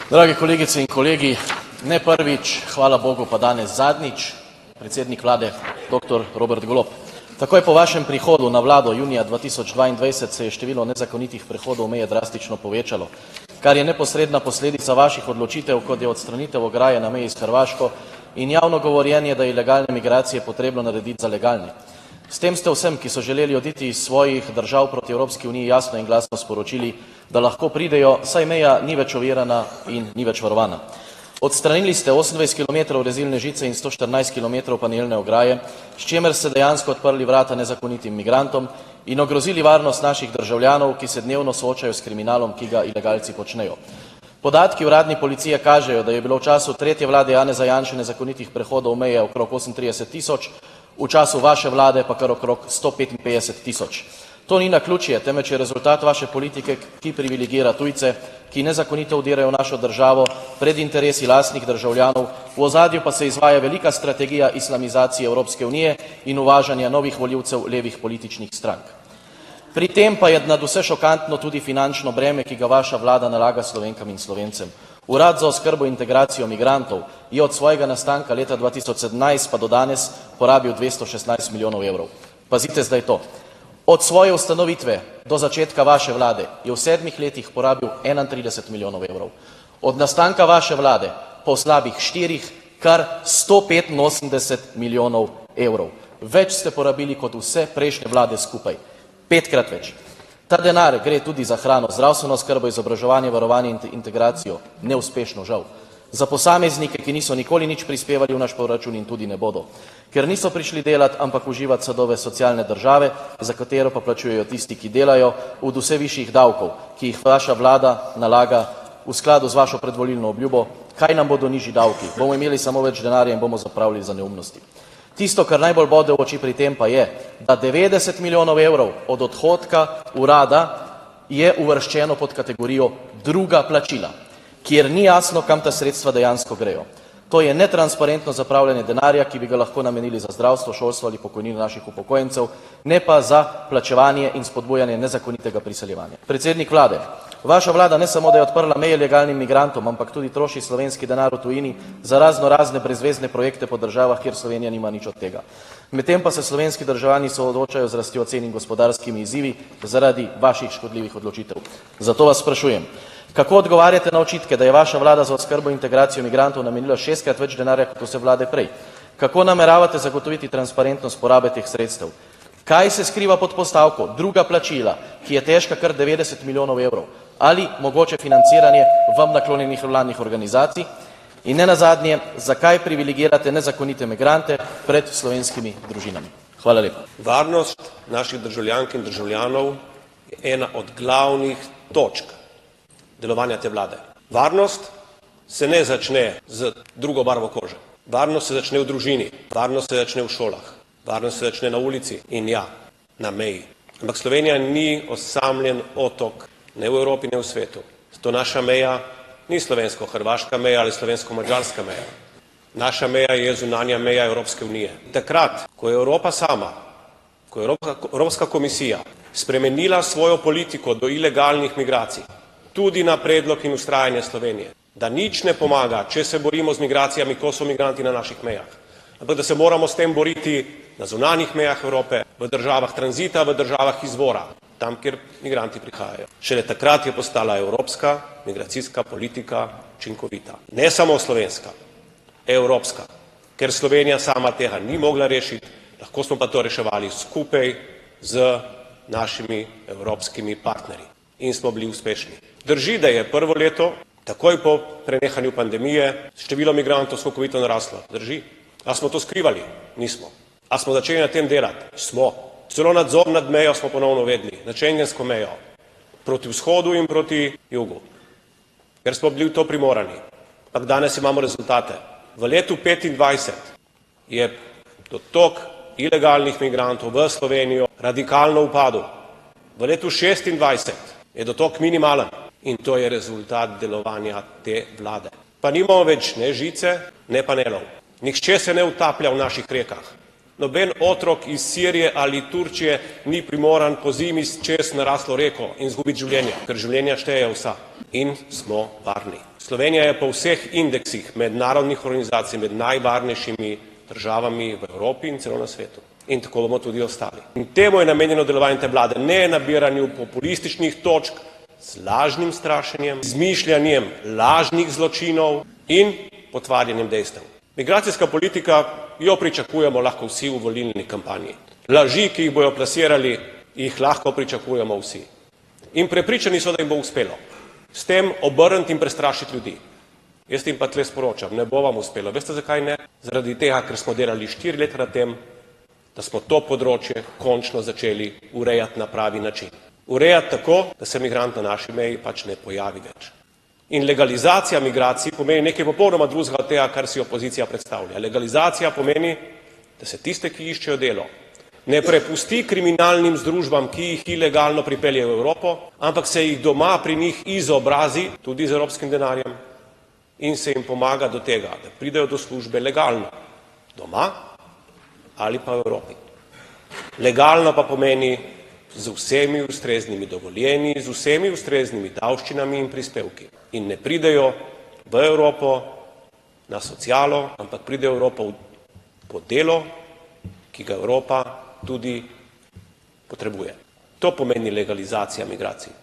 Drage kolegice in kolegi, ne prvič, hvala Bogu pa danes zadnjič, predsednik vlade dr. Robert Golob. Takoj po vašem prihodu na vlado junija 2022 se je število nezakonitih prehodov meje drastično povečalo, kar je neposredna posledica vaših odločitev, kot je odstranitev ograje na meji s Hrvaško in javno govorjenje, da je ilegalne migracije potrebno narediti za legalne. S tem ste vsem, ki so želeli oditi iz svojih držav proti Evropski uniji, jasno in glasno sporočili, da lahko pridejo, saj meja ni več ovirana in ni več varovana. Odstranili ste 28 km rezilne žice in 114 km panelne ograje, s čimer ste dejansko odprli vrata nezakonitim migrantom in ogrozili varnost naših državljanov, ki se dnevno soočajo s kriminalom, ki ga ilegalci počnejo. Podatki uradni policije kažejo, da je bilo v času tretje vlade Janeza Janše nezakonitih prehodov meje okrog 38 tisoč, v času vaše vlade pa kar okrog 155 tisoč. To ni naključje, temveč je rezultat vaše politike, ki privilegira tujce, ki nezakonito vdirajo v našo državo pred interesi lastnih državljanov, v ozadju pa se izvaja velika strategija islamizacije Evropske unije in uvažanja novih volivcev levih političnih strank. Pri tem pa je nadvse šokantno tudi finančno breme, ki ga vaša vlada nalaga Slovenkam in Slovencem. Urad za oskrbo in integracijo migrantov je od svojega nastanka leta 2017 pa do danes porabil 216 milijonov evrov. Pazite zdaj to. Od svoje ustanovitve do začetka vaše vlade je v 7 letih porabil 31 milijonov evrov. Od nastanka vaše vlade pa v slabih 4 kar 185 milijonov evrov. Več ste porabili kot vse prejšnje vlade skupaj. 5-krat več. Ta denar gre tudi za hrano, zdravstveno skrbo, izobraževanje, varovanje in integracijo. Neuspešno, žal. Za posameznike, ki niso nikoli nič prispevali v naš proračun in tudi ne bodo. Ker niso prišli delati, ampak uživati sadove socialne države, za katero pa plačujejo tisti, ki delajo, od vse višjih davkov, ki jih vaša vlada nalaga v skladu z vašo predvolilno obljubo. Kaj nam bodo nižji davki? Bomo imeli samo več denarja in bomo zapravili za neumnosti. Tisto, kar najbolj bode v oči pri tem pa je, da 90 milijonov evrov od odhodka urada je uvrščeno pod kategorijo druga plačila, kjer ni jasno, kam ta sredstva dejansko grejo. To je netransparentno zapravljanje denarja, ki bi ga lahko namenili za zdravstvo, šolstvo ali pokojnine naših upokojencev, ne pa za plačevanje in spodbujanje nezakonitega priseljevanja. Predsednik vlade, vaša vlada ne samo, da je odprla meje legalnim migrantom, ampak tudi troši slovenski denar v tujini za razne brezvezne projekte po državah, kjer Slovenija nima nič od tega. Medtem pa se slovenski državljani soočajo z rastjo cen in gospodarskimi izzivi zaradi vaših škodljivih odločitev. Zato vas sprašujem, kako odgovarjate na očitke, da je vaša vlada za oskrbo in integracijo migrantov namenila 6-krat več denarja kot vse vlade prej? Kako nameravate zagotoviti transparentnost porabe teh sredstev? Kaj se skriva pod postavko druga plačila, ki je težka kar 90 milijonov evrov? Ali mogoče financiranje vam naklonjenih vladnih organizacij? In ne nazadnje, zakaj privilegirate nezakonite migrante pred slovenskimi družinami? Hvala lepa. Varnost naših državljank in državljanov je ena od glavnih točk delovanja te vlade. Varnost se ne začne z drugo barvo kože. Varnost se začne v družini, varnost se začne v šolah, varnost se začne na ulici in ja, na meji. Ampak Slovenija ni osamljen otok, ne v Evropi, ne v svetu. Zato naša meja ni slovensko-hrvaška meja ali slovensko-madžarska meja. Naša meja je zunanja meja Evropske unije. Takrat, ko je Evropa sama, ko je Evropska komisija spremenila svojo politiko do ilegalnih migracij, tudi na predlog in vztrajanje Slovenije, da nič ne pomaga, če se borimo z migracijami, ko so migranti na naših mejah, ampak da se moramo s tem boriti na zunanjih mejah Evrope, v državah tranzita, v državah izvora, tam, kjer migranti prihajajo. Šele takrat je postala evropska migracijska politika učinkovita. Ne samo slovenska, evropska, ker Slovenija sama tega ni mogla rešiti, lahko smo pa to reševali skupaj z našimi evropskimi partnerji in smo bili uspešni. Drži, da je prvo leto, takoj po prenehanju pandemije, število migrantov skokovito naraslo. Drži. A smo to skrivali? Nismo. A smo začeli na tem delati? Smo. Celo nadzor nad mejo smo ponovno uvedli, na schengensko mejo, proti vzhodu in proti jugu, ker smo bili v to primorani. Ampak danes imamo rezultate. V letu 2025 je dotok ilegalnih migrantov v Slovenijo radikalno upadel. V letu 2026 je dotok minimalen in to je rezultat delovanja te vlade. Pa nimamo več ne žice, ne panelov. Nihče se ne utaplja v naših rekah. Noben otrok iz Sirije ali Turčije ni primoran po zimi čez naraslo reko in izgubiti življenje, ker življenja štejejo vsa. In smo varni. Slovenija je po vseh indeksih mednarodnih organizacij med najvarnejšimi državami v Evropi in celo na svetu. In tako bomo tudi ostali. In temu je namenjeno delovanje te vlade, ne nabiranju populističnih točk z lažnim strašenjem, izmišljanjem lažnih zločinov in potvarjanjem dejstev. Migracijska politika, jo pričakujemo lahko vsi v volilni kampanji. Laži, ki jih bojo plasirali, jih lahko pričakujemo vsi. In prepričani so, da jim bo uspelo. S tem obrniti in prestrašiti ljudi. Jaz jim pa tle sporočam, ne bo vam uspelo. Veste zakaj ne? Zaradi tega, ker smo delali 4 leta na tem, da smo to področje končno začeli urejati na pravi način. Urejati tako, da se migrant na naši meji pač ne pojavi več. In legalizacija migracij pomeni nekaj popolnoma drugega od tega, kar si opozicija predstavlja. Legalizacija pomeni, da se tiste, ki iščejo delo, ne prepusti kriminalnim združbam, ki jih ilegalno pripeljejo v Evropo, ampak se jih doma pri njih izobrazi, tudi z evropskim denarjem, in se jim pomaga do tega, da pridejo do službe legalno, doma ali pa v Evropi. Legalno pa pomeni z vsemi ustreznimi dovoljenji, z vsemi ustreznimi davščinami in prispevki. In ne pridejo v Evropo na socialo, ampak pridejo v Evropo po delo, ki ga Evropa tudi potrebuje. To pomeni legalizacija migracij.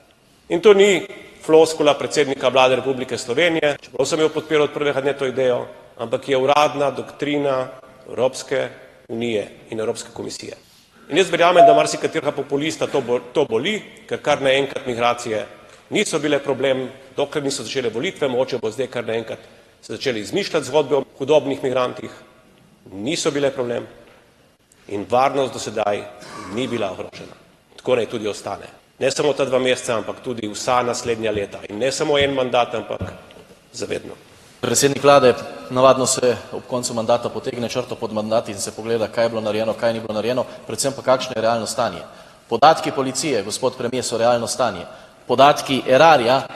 In to ni floskula predsednika Vlade Republike Slovenije, čeprav sem jo podpiral od prvega dne to idejo, ampak je uradna doktrina Evropske unije in Evropske komisije. In jaz verjamem, da marsikaterega populista to boli, ker kar naenkrat migracije niso bile problem, dokler niso začele volitve, mogoče bo zdaj kar naenkrat se začeli izmišljati zgodbe o hudobnih migrantih, niso bile problem in varnost do sedaj ni bila ogrožena. Tako naj tudi ostane. Ne samo ta 2 meseca, ampak tudi vsa naslednja leta. In ne samo en mandat, ampak zavedno. Predsednik vlade, navadno se ob koncu mandata potegne črto pod mandat in se pogleda, kaj je bilo narejeno, kaj ni bilo narejeno, predvsem pa kakšno je realno stanje. Podatki policije, gospod premier, so realno stanje. Podatki Erarja,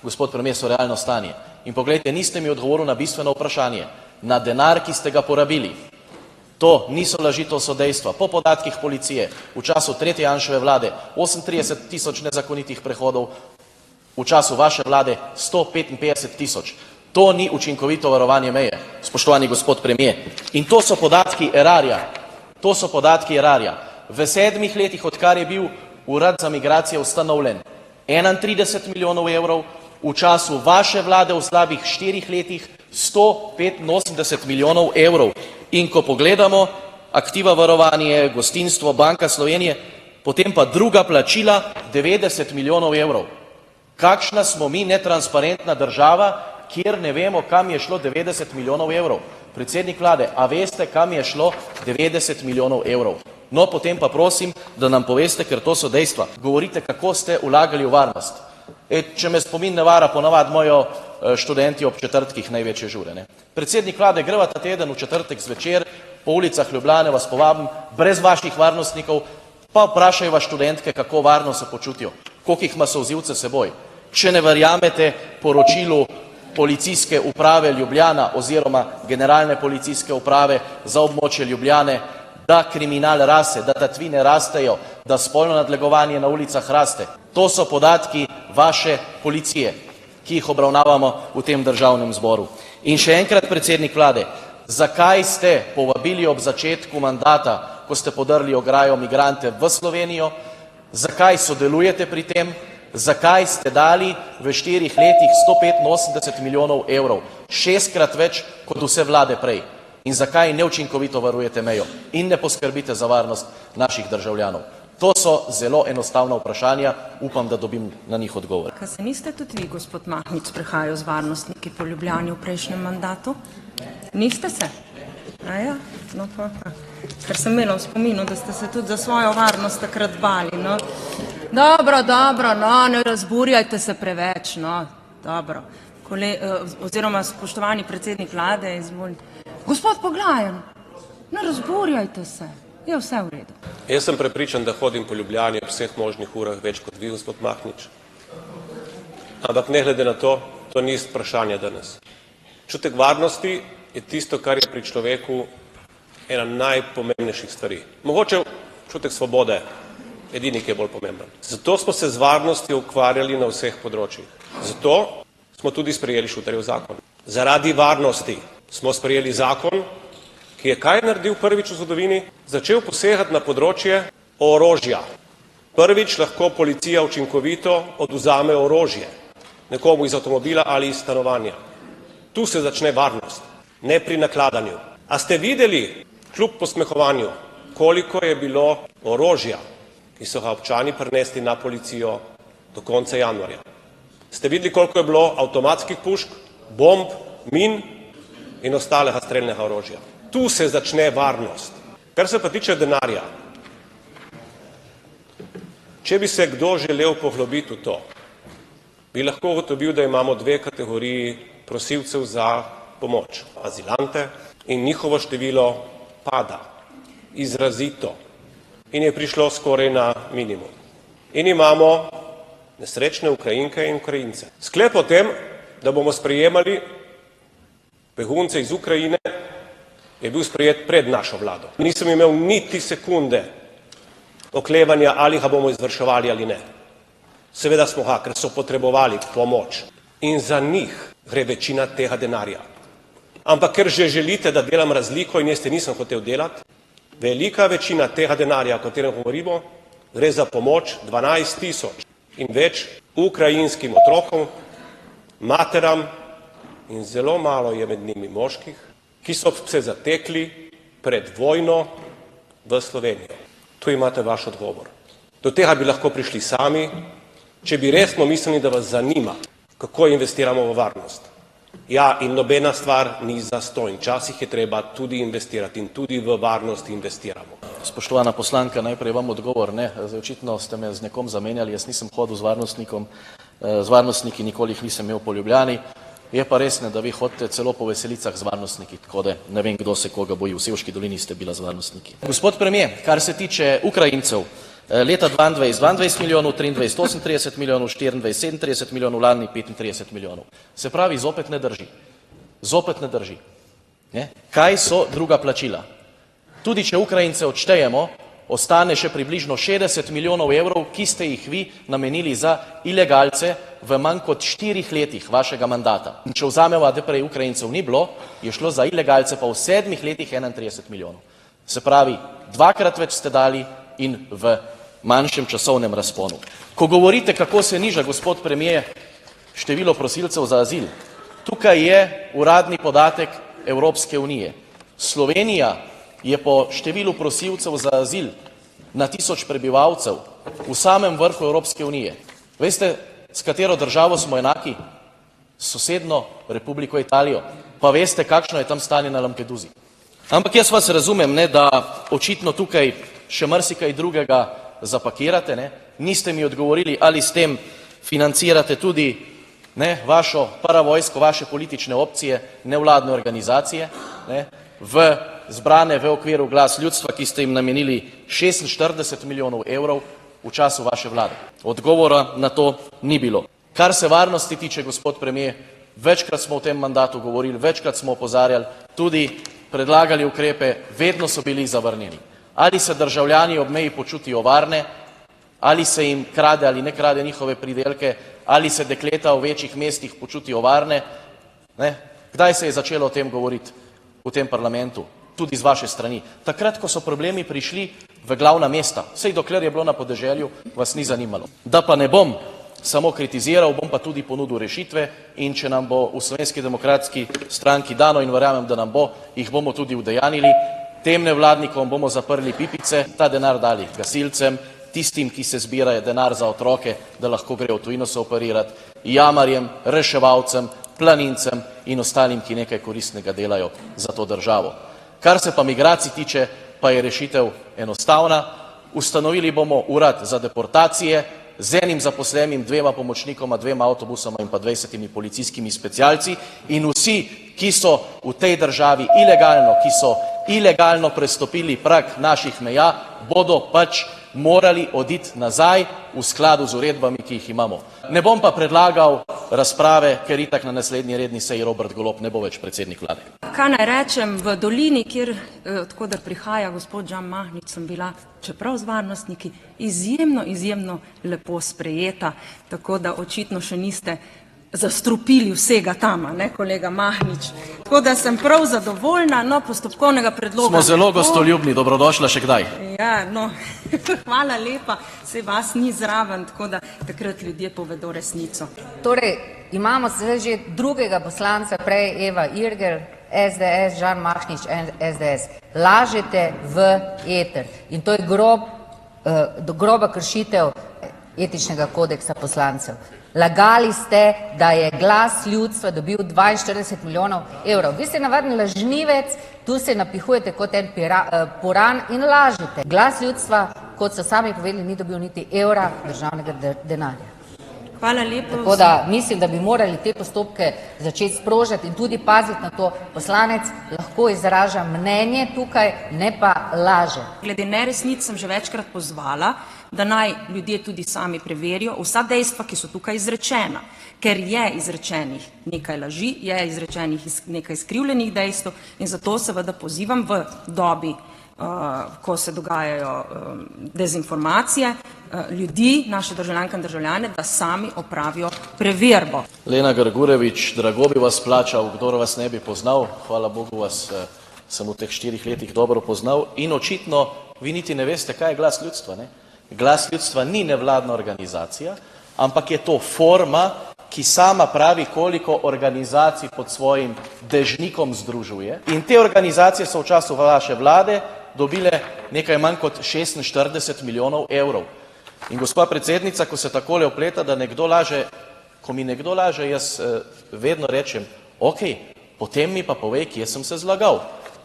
gospod premier, so realno stanje. In poglejte, niste mi odgovorili na bistveno vprašanje, na denar, ki ste ga porabili. To niso laži, to so dejstva. Po podatkih policije v času 3. Janševe vlade 38 tisoč nezakonitih prehodov, v času vaše vlade 155 tisoč. To ni učinkovito varovanje meje, spoštovani gospod premier. In to so podatki Erarja. To so podatki Erarja. V 7 letih, odkar je bil Urad za migracije ustanovljen, 31 milijonov evrov, v času vaše vlade v slabih 4 letih 185 milijonov evrov. In ko pogledamo aktiva varovanje, gostinstvo, Banka Slovenije, potem pa druga plačila 90 milijonov evrov. Kakšna smo mi netransparentna država, kjer ne vemo, kam je šlo 90 milijonov evrov. Predsednik vlade, a veste, kam je šlo 90 milijonov evrov? No, potem pa prosim, da nam poveste, ker to so dejstva. Govorite, kako ste vlagali v varnost. Če me spomin ne vara, ponavadi mojo študenti ob četrtkih največje žure. Ne? Predsednik vlade, greva ta teden v četrtek zvečer po ulicah Ljubljane, vas povabim, brez vaših varnostnikov, pa vprašaj vas študentke, kako varno se počutijo, koliko jih ima solzivce seboj. Če ne verjamete poročilu policijske uprave Ljubljana oziroma generalne policijske uprave za območje Ljubljane, da kriminal raste, da tatvine rastejo, da spolno nadlegovanje na ulicah raste. To so podatki vaše policije, ki jih obravnavamo v tem državnem zboru. In še enkrat, predsednik vlade, zakaj ste povabili ob začetku mandata, ko ste podrli ograjo, migrante v Slovenijo, zakaj sodelujete pri tem, zakaj ste dali v 4 letih 185 milijonov evrov, 6-krat več kot vse vlade prej? In zakaj neučinkovito varujete mejo in ne poskrbite za varnost naših državljanov? To so zelo enostavna vprašanja, upam, da dobim na njih odgovor. Kaj se niste tudi vi, gospod Mahnič, sprehajal z varnostniki po Ljubljani v prejšnjem mandatu? Niste se? Ja, no pa, ker sem imela v spominu, da ste se tudi za svojo varnost takrat bali, no. Dobro, no, ne razburjajte se preveč, no, dobro. Oziroma, spoštovani predsednik vlade, izvolite. Gospod Poglajen, ne razburjajte se, je vse v redu. Jaz sem prepričan, da hodim po Ljubljani ob vseh možnih urah več kot vi, gospod Mahnič. Ampak ne glede na to, to ni vprašanje danes. Čutek varnosti je tisto, kar je pri človeku ena najpomembnejših stvari. Mogoče občutek svobode, edini, ki je bolj pomemben. Zato smo se z varnostjo ukvarjali na vseh področjih. Zato smo tudi sprejeli Šuterjev zakon. Zaradi varnosti smo sprejeli zakon, ki je kaj naredil prvič v zgodovini? Začel posegati na področje orožja. Prvič lahko policija učinkovito odvzame orožje nekomu iz avtomobila ali iz stanovanja. Tu se začne varnost, ne pri nakladanju. A ste videli, kljub posmehovanju, koliko je bilo orožja, ki so ga občani prinesli na policijo do konca januarja? Ste videli, koliko je bilo avtomatskih pušk, bomb, min in ostalega strelnega orožja? Tu se začne varnost. Kar se pa tiče denarja, če bi se kdo želel poglobiti v to, bi lahko ugotovil, da imamo dve kategoriji prosilcev za pomoč. Azilante in njihovo število pada izrazito in je prišlo skoraj na minimum. In imamo nesrečne Ukrajinke in Ukrajince. Sklep o tem, da bomo sprejemali begunce iz Ukrajine, je bil sprejet pred našo vlado. Nisem imel niti sekunde oklevanja, ali ga bomo izvrševali ali ne. Seveda smo ga, ker so potrebovali pomoč. In za njih gre večina tega denarja. Ampak ker že želite, da delam razliko in jaz te nisem hotel delati, velika večina tega denarja, o katerem govorimo, gre za pomoč 12.000 in več ukrajinskim otrokom, materam in zelo malo je med njimi moških, ki so se zatekli pred vojno v Slovenijo. Tu imate vaš odgovor. Do tega bi lahko prišli sami, če bi resno mislili, da vas zanima, kako investiramo v varnost. Ja, in nobena stvar ni zastonj. Včasih je treba tudi investirati in tudi v varnost investiramo. Spoštovana poslanka, najprej vam odgovor, ne, zdaj očitno ste me z nekom zamenjali, jaz nisem hodil z varnostniki, nikoli jih nisem imel po Ljubljani, je pa res, ne, da vi hodite celo po veselicah z varnostniki, tako da ne vem, kdo se koga boji, v Sevški dolini ste bila z varnostniki. Gospod premier, kar se tiče Ukrajincev, leta 22 milijonov, 23 38 milijonov, 24 37 milijonov, lani 35 milijonov. Se pravi, zopet ne drži. Zopet ne drži. Ne? Kaj so druga plačila? Tudi če Ukrajince odštejemo, ostane še približno 60 milijonov evrov, ki ste jih vi namenili za ilegalce v manj kot 4 letih vašega mandata. In če vzamemo, da prej Ukrajincev ni bilo, je šlo za ilegalce pa v 7 letih 31 milijonov. Se pravi, dvakrat več ste dali in v manjšem časovnem razponu. Ko govorite, kako se niža, gospod premier, število prosilcev za azil, tukaj je uradni podatek Evropske unije. Slovenija je po številu prosilcev za azil na 1000 prebivalcev v samem vrhu Evropske unije. Veste, s katero državo smo enaki? S sosednjo Republiko Italijo. Pa veste, kakšno je tam stanje na Lampedusi. Ampak jaz vas razumem, ne, da očitno tukaj še marsikaj drugega zapakirate, ne. Niste mi odgovorili, ali s tem financirate tudi vašo paravojsko, vaše politične opcije, nevladne organizacije, zbrane v okviru Glas ljudstva, ki ste jim namenili 46 milijonov evrov v času vaše vlade. Odgovora na to ni bilo. Kar se varnosti tiče, gospod premier, večkrat smo v tem mandatu govorili, večkrat smo opozarjali, tudi predlagali ukrepe, vedno so bili zavrnjeni. Ali se državljani ob meji počutijo varne, ali se jim krade ali ne krade njihove pridelke, ali se dekleta v večjih mestih počutijo varne. Kdaj se je začelo o tem govoriti v tem parlamentu? Tudi z vaše strani. Takrat, ko so problemi prišli v glavna mesta. Sej dokler je bilo na podeželju, vas ni zanimalo. Da pa ne bom samo kritiziral, bom pa tudi ponudil rešitve in če nam bo v Slovenski demokratski stranki dano in verjamem, da nam bo, jih bomo tudi udejanili. Tem nevladnikom bomo zaprli pipice, ta denar dali gasilcem, tistim, ki se zbirajo denar za otroke, da lahko grejo v tujino se operirati, jamarjem, reševalcem, planincem in ostalim, ki nekaj koristnega delajo za to državo. Kar se pa migracij tiče, pa je rešitev enostavna. Ustanovili bomo urad za deportacije z enim zaposlenim, 2 pomočnikoma, 2 avtobusoma in pa 20 policijskimi specialci in vsi, ki so v tej državi ilegalno prestopili prag naših meja, bodo pač morali oditi nazaj v skladu z uredbami, ki jih imamo. Ne bom pa predlagal razprave, ker itak na naslednji redni seji Robert Golob ne bo več predsednik vlade. Kaj naj rečem, v dolini, kjer odkoder prihaja gospod Žan Mahnič, sem bila, čeprav z varnostniki, izjemno lepo sprejeta, tako da očitno še niste zastrupili vsega tam, ne, kolega Mahnič. Tako da sem prav zadovoljna, no, postopkovnega predloga. Smo zelo gostoljubni, dobrodošla še kdaj. Ja, no, hvala lepa, saj vas ni zraven, tako da takrat ljudje povedo resnico. Torej, imamo zdaj že drugega poslanca, prej Eva Irgl, SDS, Žan Mahnič, SDS. Lažete v eter in to je groba kršitev etičnega kodeksa poslancev. Lagali ste, da je Glas ljudstva dobil 42 milijonov evrov. Vi ste navaden lažnivec, tu se napihujete kot en puran in lažete. Glas ljudstva, kot so sami povedali, ni dobil niti evra državnega denarja. Hvala lepa. Tako da mislim, da bi morali te postopke začeti sprožati in tudi paziti na to. Poslanec lahko izraža mnenje tukaj, ne pa laže. Glede neresnic sem že večkrat pozvala, da naj ljudje tudi sami preverijo vsa dejstva, ki so tukaj izrečena, ker je izrečenih nekaj laži, je izrečenih nekaj skrivljenih dejstev in zato seveda pozivam v dobi, ko se dogajajo dezinformacije, ljudi, naše državljanke in državljane, da sami opravijo preverbo. Lena Grgurevič, drago bi vas plačal, kdor vas ne bi poznal. Hvala Bogu vas sem v teh 4 letih dobro poznal in očitno vi niti ne veste, kaj je Glas ljudstva, ne? Glas ljudstva ni nevladna organizacija, ampak je to forma, ki sama pravi, koliko organizacij pod svojim dežnikom združuje. In te organizacije so v času vaše vlade dobile nekaj manj kot 46 milijonov evrov. In gospa predsednica, ko se takole opleta, da nekdo laže, ko mi nekdo laže, jaz vedno rečem, ok, potem mi pa povej, kje sem se zlagal.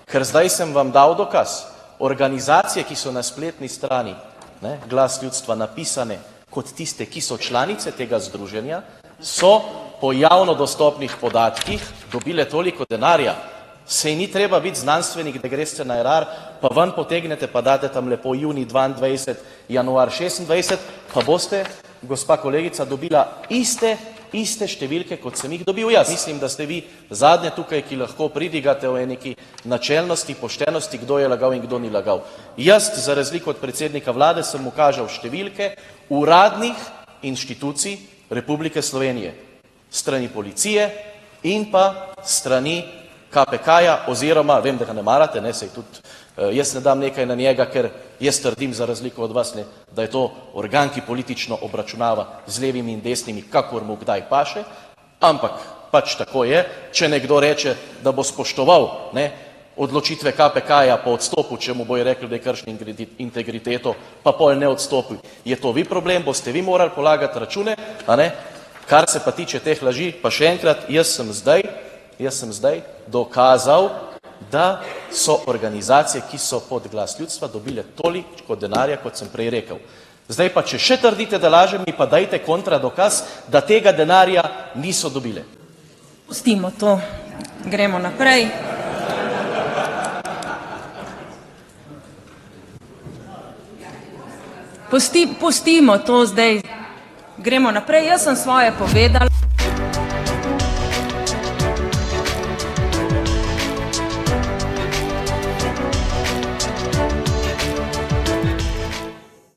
Ker zdaj sem vam dal dokaz. Organizacije, ki so na spletni strani, ne, Glas ljudstva napisane kot tiste, ki so članice tega združenja, so po javno dostopnih podatkih dobile toliko denarja. Sej ni treba biti znanstvenik, da greste na Erar, pa ven potegnete, pa date tam lepo junij 22, januar 26, pa boste, gospa kolegica, dobila iste številke, kot sem jih dobil jaz. Mislim, da ste vi zadnje tukaj, ki lahko pridigate o neki načelnosti, poštenosti, kdo je lagal in kdo ni lagal. Jaz, za razliko od predsednika vlade, sem mu kažal številke uradnih inštitucij Republike Slovenije, strani policije in pa strani KPK-ja, oziroma, vem, da ga ne marate, ne, sej tudi jaz ne dam nekaj na njega, ker jaz trdim, za razliko od vas, ne, da je to organ, ki politično obračunava z levimi in desnimi, kakor mu kdaj paše, ampak pač tako je, če nekdo reče, da bo spoštoval, ne, odločitve KPK-ja po odstopu, če mu bojo rekli, da je kršil integriteto, pa pol ne odstopil. Je to vi problem, boste vi morali polagati račune, a ne? Kar se pa tiče teh laži, pa še enkrat, jaz sem zdaj dokazal, da so organizacije, ki so pod Glas ljudstva, dobile toliko denarja, kot sem prej rekel. Zdaj pa, če še trdite, da lažem, mi pa dajte kontradokaz, da tega denarja niso dobile. Pustimo to, gremo naprej. Pustimo to zdaj, gremo naprej. Jaz sem svoje povedala.